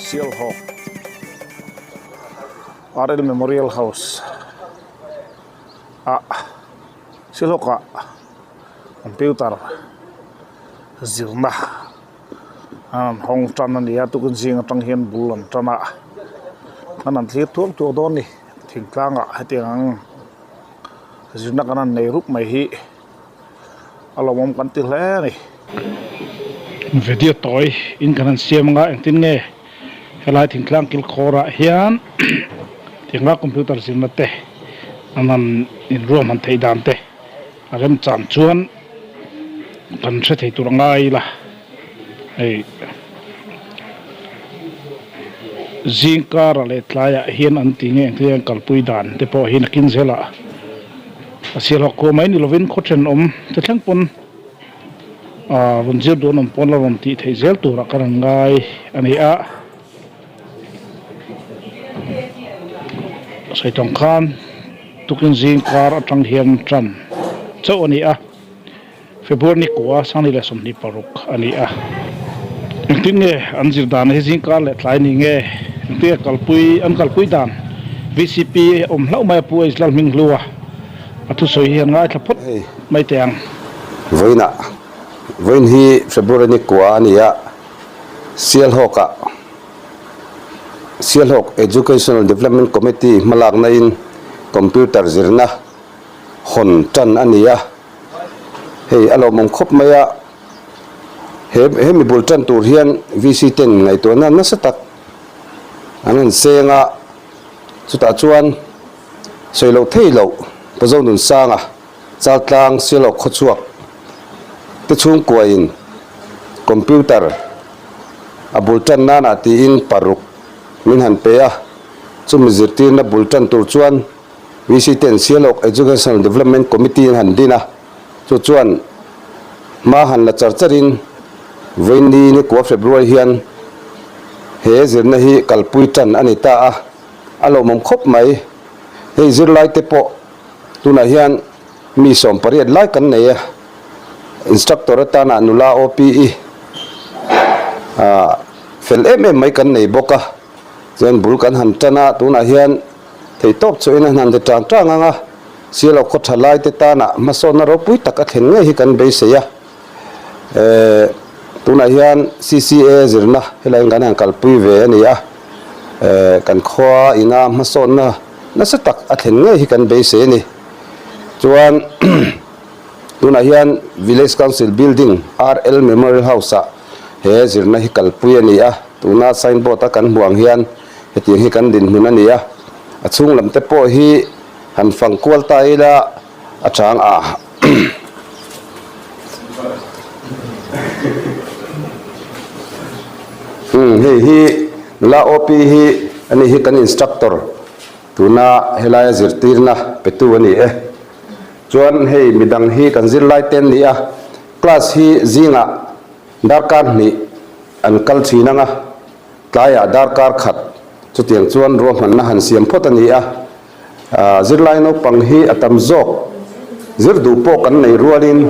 Seal Hawk RL Memorial House Seal Hawk computer zirna hong tan ni atu kun sing tang hian bulan tana anan thli thuak tu don ni thingtlanga hatiang zirna kanan nei rup mai hi alomom kan ti hle ni video toy in kanan siam nga engtin nge helai thingtlang kil khora hian tinga computer zirna te anan in room han theidan te arem chan chuan kan se thei turangai la ei zingkara le tlaya hian an tinge engtiang kalpui dan te po hin kin zela asial ko mai ni lovin khochen om te thlang pon runjir don om pon lawam ti thei zel tura karangai ani a saitong khan tukin zingkar atang hian tran chau ani a Februari kuwa sani le somni paruk ani a engtinge anjir dan he zingkar le tlai ni nge engte kalpui dan VCP om hlau mai pu islal ming lua atu soi hian ngai thapot mai teng voin hi Februari kuwa ani a Seal Hawk Educational Development Committee malak na in computer zirna hon tan ani a hei alo mong khop maya he mi bultan tur hian VC10 ngai to na nasatak anan senga chuta chuan soilo theilo pazo nun sanga chaltlang silo khochuak te chung kuain computer a bultan nana ti in paruk min han pe a chumi zirtir na bultan tur chuan VC10 Seal Hawk Educational Development Committee han dina chuan ma han la charcharin veini ni ko February hian he zirna hi kalpui tan ani ta a alo mom khop mai he zirlai te po tuna hian mi som pariat lai kan nei instructor ta na nula OPE fel mai kan nei boka zen bul kan han tana tuna hian thei top choina nan de tang anga Seal Hawk khathalai te ta na masona ro pui tak a thlen nge hi kan be se ya tuna hian CCA zirna helai ngan kalpui ve ani a kan khwa ina masona na sa tak a thlen nge hi kan be se ni chuan tuna hian Village Council Building RL Memorial House a he zirna hi kalpui ani a tuna signboard a kan buang hian hetiang hi kan din hun ani a achung lam te po hi han fangkwal ta ila achang a hi la OP hi ani hi kan instructor tuna helaya zirtirna petu ani chuan hei midang hi kan zirlai ten ni a class hi zinga darkar ni an kal thinanga tlaya darkar khat chutiang chuan ro man na han siam phot ani a zirlai no pang hi atam zok zirdu po kan nei rualin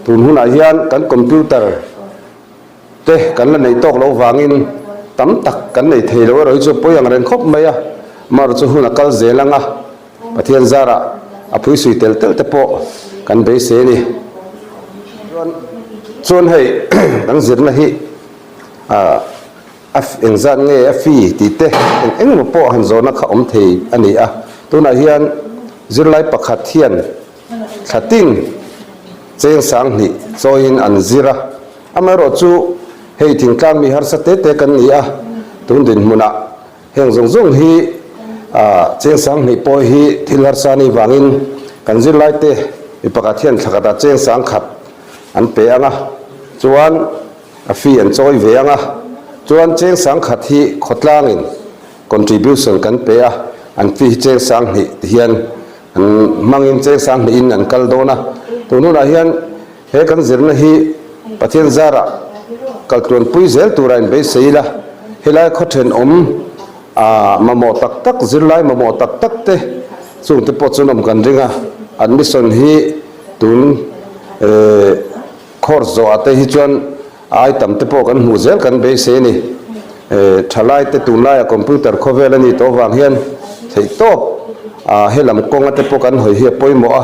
tun huna hian kan computer te kan la nei tok lo wangin tam tak kan nei theilo roi chu poyang ren khop maya mar chu huna kal zelanga pathian zara aphui sui tel te po kan be se ni chuan hei kan zirna hi engzan nge fi ti te eng mo po han zona kha om thei ani a tuna hian zirlai pakhat hian thatin cheng sang ni choin an zira amaro chu hei thingtlang mi har sa te kan ni a tun din muna heng zong hi cheng sang ni po hi thilar sani wangin kan zirlai te ipakhat hian thakata cheng sang khat an pe anga chuan a fi an choi ve anga chuan cheng sang khat hi khotlangin contribution kan pe a an fi cheng sang ni hian an mangin cheng sang ni in an kal dona tununa hian he kan zirna hi pathian zara kaltron pui zel turain be seila helai khothen om mamo tak zirlai mamo tak te chung te po chunom kan ringa admission hi tun course zo ate hi chuan ai tam te po kan mu zel kan be se ni thalai te tunai computer khovel ani to wang hian thei top helam konga te pokan hoi hi poimo a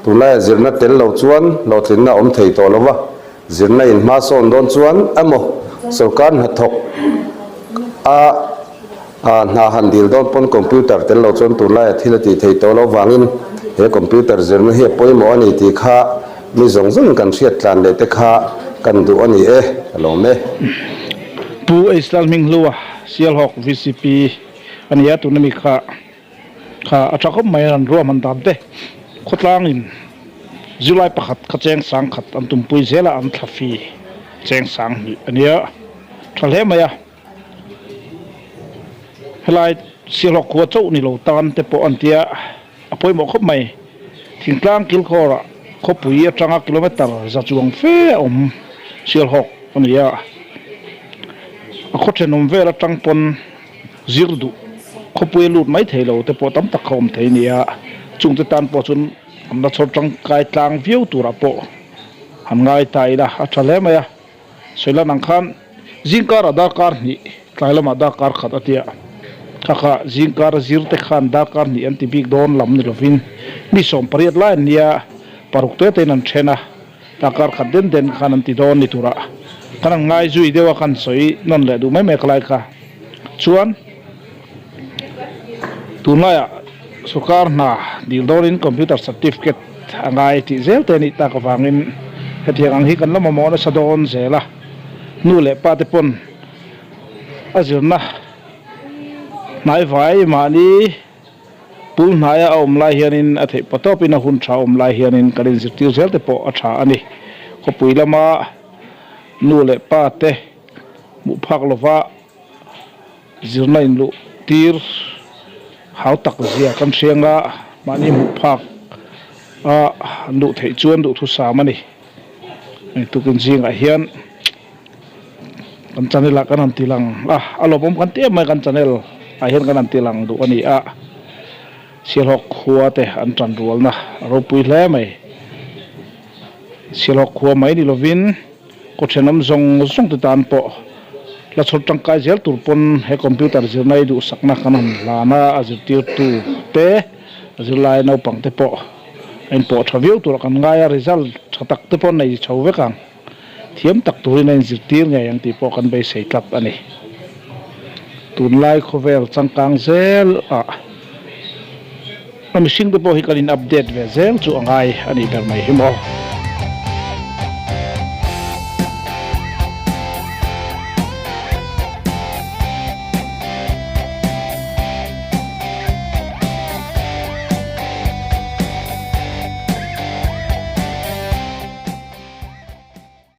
tunai zirna tel lo chuan lo tlinna om thei to lova zirna in ma son don chuan amo sarkar na thok na handil don pon computer tel lo chuan tunai thilati thei to lo wangin he computer zirna hi poimo ani ti kha mi zong zong kan siat tlan le te kha kan du ani alo me pu islaming luwa sial hok VCP ania tunami kha achakom mai ran ro man tam te khotlangin July pakhat khacheng sang khat an tumpui zela an thlafi cheng sang ania thalhe maya helai sial hok ko chau ni lo tan te po antia apoi mo khop mai thingtlang kil khora khopui atanga kilometer za chuang fe sial hok ania a khotrenom vela tangpon zirdu khopui lut mai theilo te po tam tak khom theinia chungte tan po chun amna chor tang kai tlang view tura po han ngai taila a thale maya soila nang khan jingkar adakar ni tlailama dakar khat atia kha jingkar zirte khan dakar ni anti big don lam ni lovin mi som pariat la nia parukte te nan thena dakar khat den khan anti don ni tura kana ngai zui dewa kan soi non le du mai me klai kha chuan tunaya sukar na dildorin computer certificate angai ti zel te ni ta ka wangin hetiang ang hi kan lama mo na sadon zela nu le pa te pon azirna nai vai mani pul naya om lai hianin athe patopina hun tha om lai hianin karin zirtiu zel te po atha ani ko puilama nu le pa te mu phak lova zirna in lu tir hau tak zia kan hrianga mani mu phak nu thei chuan du thu samani tukin jing a hian kan channel kan an tilang alopom kan te mai kan channel a hian kan an tilang du ani silhok khuate an tran rual na ropui hle mai silhok khuwa mai ni lovin ko thenam zong te tan po la chhot tangkai zel turpon he computer zirnai du sakna kanan lana azirtir tu te azirlai nau pang te po en po thaviu tur kan ngaya result thatak te pon nei chauwe kang thiam tak turin en zirtir ngai ang ti po kan bei sei tlap ani tunlai khovel changkang zel mishing te po hi kalin update ve zel chu angai ani ber mai himo